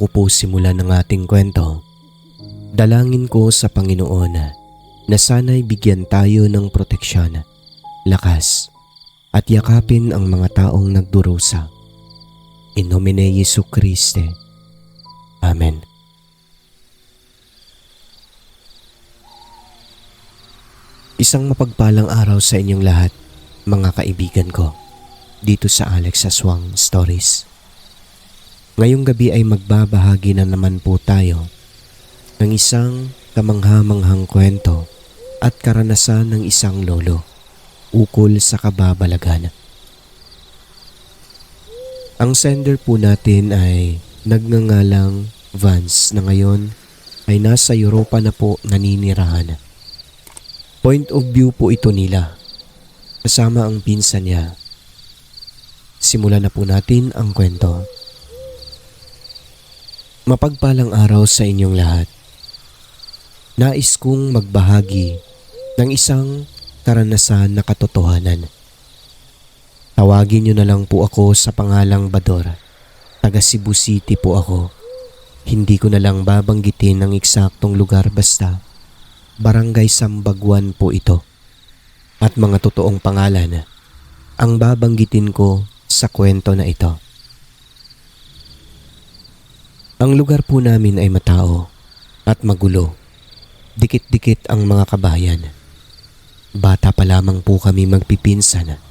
ko po simulan ng ating kwento, dalangin ko sa Panginoon na sana'y bigyan tayo ng proteksyon, lakas at yakapin ang mga taong nagdurusa. In nomine Jesu Christe. Amen. Isang mapagpalang araw sa inyong lahat, mga kaibigan ko, dito sa Alex Aswang Stories. Ngayong gabi ay magbabahagi na naman po tayo ng isang kamangha-manghang kwento at karanasan ng isang lolo ukol sa kababalagan. Ang sender po natin ay nagngangalang Vance na ngayon ay nasa Europa na po naninirahan. Point of view po ito nila, kasama ang pinsan niya. Simulan na po natin ang kwento. Mapagpalang araw sa inyong lahat. Nais kong magbahagi ng isang karanasan na katotohanan. Tawagin niyo na lang po ako sa pangalang Bador. Taga Cebu City po ako. Hindi ko na lang babanggitin ang eksaktong lugar basta Barangay Sambaguan po ito. At mga totoong pangalan ang babanggitin ko sa kwento na ito. Ang lugar po namin ay matao at magulo. Dikit-dikit ang mga kabayan. Bata pa lamang po kami magpipinsan.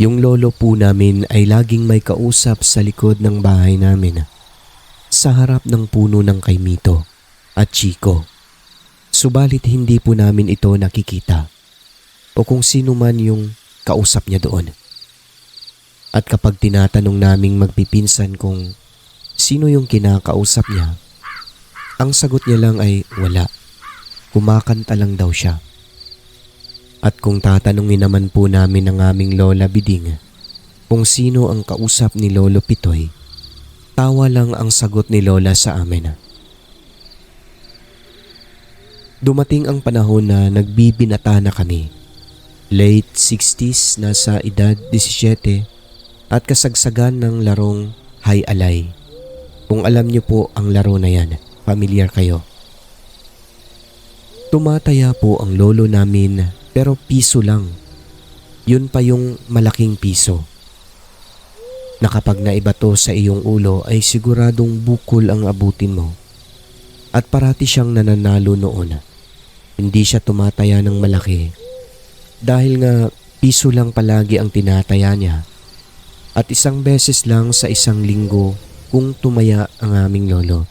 Yung lolo po namin ay laging may kausap sa likod ng bahay namin sa harap ng puno ng kaimito at chiko. Subalit hindi po namin ito nakikita o kung sino man yung kausap niya doon. At kapag tinatanong naming magpipinsan kung sino yung kinakausap niya, ang sagot niya lang ay wala. Kumakanta lang daw siya. At kung tatanungin naman po namin ng aming Lola Biding kung sino ang kausap ni Lolo Pitoy, tawa lang ang sagot ni Lola sa amin. Dumating ang panahon na nagbibinata na kami. Late 60s, nasa edad 17 at kasagsagan ng larong Hay Alay. Kung alam niyo po ang laro na yan, familiar kayo. Tumataya po ang lolo namin pero piso lang. Yun pa yung malaking piso. Na kapag naibato sa iyong ulo ay siguradong bukol ang abutin mo. At parati siyang nananalo noon. Hindi siya tumataya ng malaki dahil nga piso lang palagi ang tinataya niya. At isang beses lang sa isang linggo kung tumaya ang aming lolo.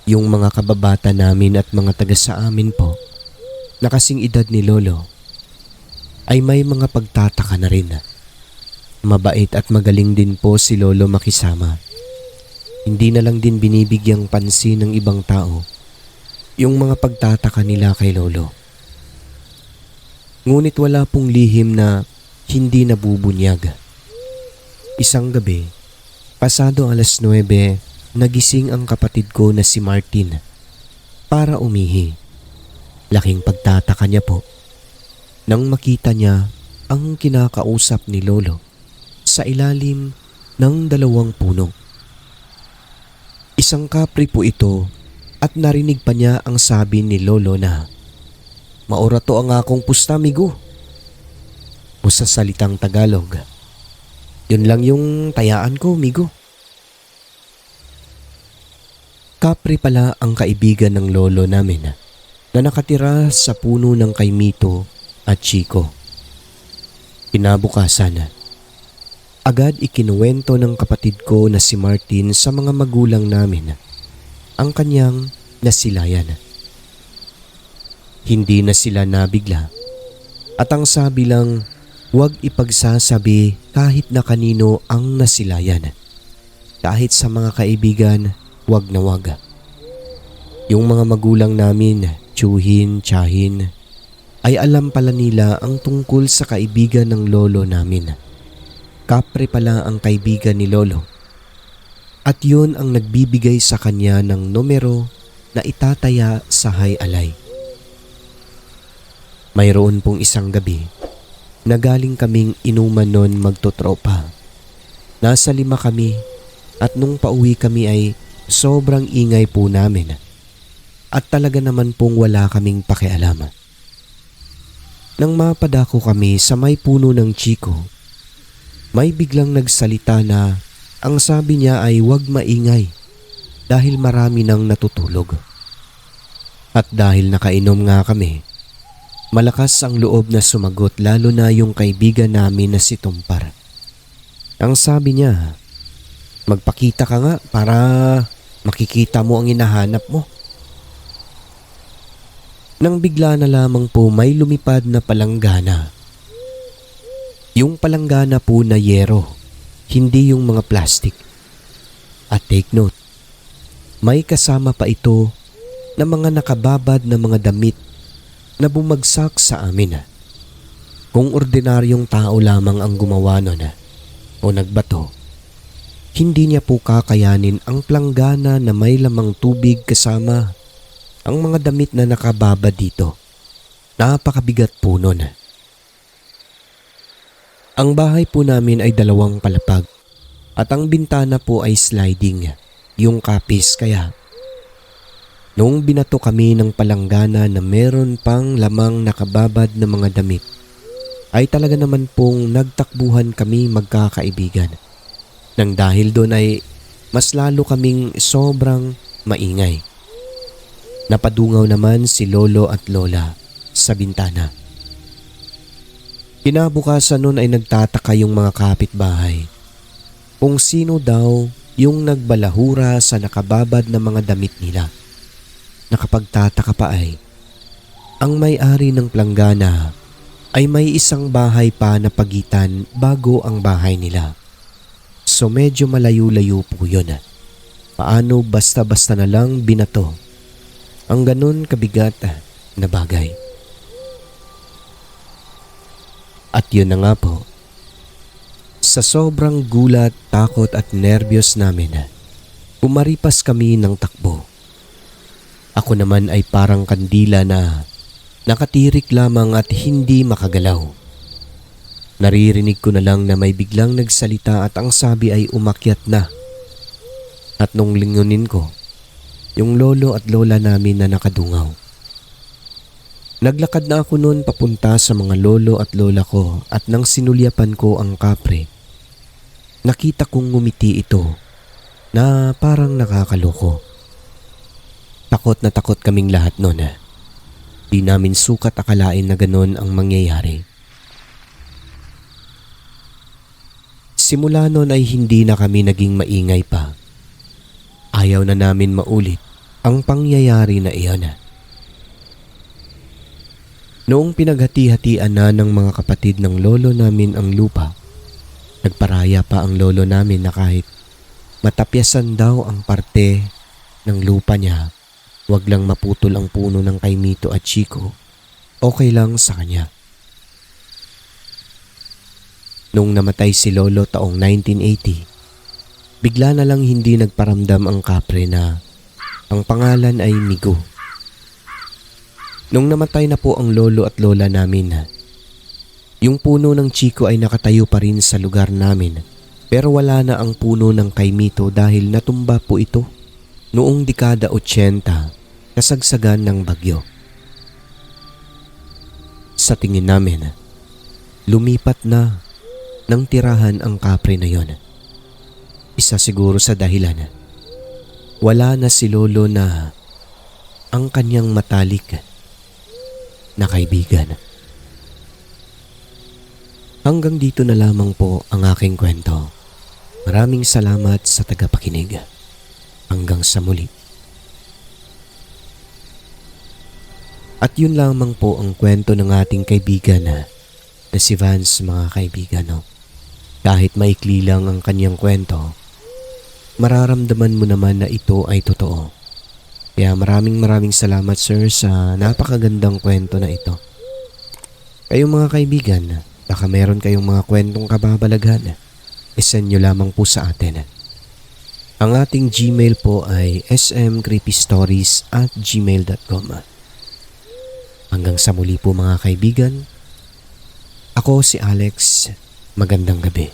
Yung mga kababata namin at mga taga sa amin po na kasing edad ni lolo ay may mga pagtataka na rin. Mabait at magaling din po si lolo makisama. Hindi na lang din binibigyang pansin ng ibang tao yung mga pagtataka nila kay lolo. Ngunit wala pong lihim na hindi nabubunyag. Isang gabi, pasado alas 9, nagising ang kapatid ko na si Martin para umihi. Laking pagtataka niya po nang makita niya ang kinakausap ni lolo sa ilalim ng 2 puno. Isang kapri po ito at narinig pa niya ang sabi ni lolo na, "Maura to ang akong pusta, migo." O sa salitang Tagalog, "Yun lang yung tayaan ko, migo." Kapre pala ang kaibigan ng lolo namin na nakatira sa puno ng kaimito at chiko. Kinabukasan, agad ikinuwento ng kapatid ko na si Martin sa mga magulang namin ang kanyang nasilayan. Hindi na sila nabigla at ang sabi lang, huwag ipagsasabi kahit na kanino ang nasilayan. Kahit sa mga kaibigan, wag na wag. Yung mga magulang namin, tsuhin, tsahin, ay alam pala nila ang tungkol sa kaibigan ng lolo namin. Kapre pala ang kaibigan ni lolo. At yun ang nagbibigay sa kanya ng numero na itataya sa Hay Alay. Mayroon pong isang gabi na galing kaming inuman nun magtotropa. Nasa 5 kami At nung pauwi kami ay sobrang ingay po namin at talaga naman pong wala kaming pakialam. Nang mapadako kami sa may puno ng chiko, may biglang nagsalita na ang sabi niya ay huwag maingay dahil marami nang natutulog. At dahil nakainom nga kami, malakas ang loob na sumagot lalo na yung kaibigan namin na si Tumpar. Ang sabi niya, magpakita ka nga para makikita mo ang hinahanap mo. Nang bigla na lamang po may lumipad na palanggana. Yung palanggana po na yero, hindi yung mga plastic. At take note, may kasama pa ito na mga nakababad na mga damit na bumagsak sa amin. Kung ordinaryong tao lamang ang gumawa nun o nagbato, hindi niya po kakayanin ang planggana na may lamang tubig kasama ang mga damit na nakababad dito. Napakabigat po nun. Ang bahay po namin ay 2 palapag at ang bintana po ay sliding, yung kapis kaya. Noong binato kami ng palanggana na meron pang lamang nakababad na mga damit, ay talaga naman pong nagtakbuhan kami magkakaibigan. Nang dahil doon ay mas lalo kaming sobrang maingay. Napadungaw naman si Lolo at Lola sa bintana. Kinabukasan nun ay nagtataka yung mga kapitbahay kung sino daw yung nagbalahura sa nakababad na mga damit nila. Nakapagtataka pa ay ang may-ari ng planggana ay may isang bahay pa na pagitan bago ang bahay nila. So medyo malayo-layo po yun. Paano basta-basta na lang binato ang ganun kabigat na bagay? At yun na nga po, sa sobrang gulat, takot at nerbiyos namin, umaripas kami ng takbo. Ako naman ay parang kandila na nakatirik lamang at hindi makagalaw. Naririnig ko na lang na may biglang nagsalita at ang sabi ay umakyat na. At nung lingunin ko, yung lolo at lola namin na nakadungaw. Naglakad na ako noon papunta sa mga lolo at lola ko at nang sinulyapan ko ang kapre, nakita kong ngumiti ito na parang nakakaloko. Takot na takot kaming lahat noon. Di namin sukat akalain na ganon ang mangyayari. Simula noon ay hindi na kami naging maingay pa. Ayaw na namin maulit ang pangyayari na iyon. Noong pinaghati-hatian na ng mga kapatid ng lolo namin ang lupa, nagparaya pa ang lolo namin na kahit matapyasan daw ang parte ng lupa niya, wag lang maputol ang puno ng kaimito at chiko, okay lang sa kanya. Noong namatay si lolo taong 1980, bigla na lang hindi nagparamdam ang kapre na ang pangalan ay Migo. Nung namatay na po ang lolo at lola namin, yung puno ng chiko ay nakatayo pa rin sa lugar namin, pero wala na ang puno ng kaimito dahil natumba po ito noong dekada 80, kasagsagan ng bagyo. Sa tingin namin, lumipat na ng tirahan ang kapre na yon. Isa siguro sa dahilan, wala na si lolo na ang kanyang matalik na kaibigan. Hanggang dito na lamang po ang aking kwento. Maraming salamat sa tagapakinig. Hanggang sa muli. At yun lamang po ang kwento ng ating kaibigan na si Vance, mga kaibigan. No? Kahit maikli lang ang kanyang kwento, mararamdaman mo naman na ito ay totoo. Kaya maraming salamat sir sa napakagandang kwento na ito. Kayong mga kaibigan, baka meron kayong mga kwentong kababalaghan, isend nyo lamang po sa atin. Ang ating Gmail po ay smcreepystories@gmail.com. Hanggang sa muli po mga kaibigan, ako si Alex. Magandang gabi.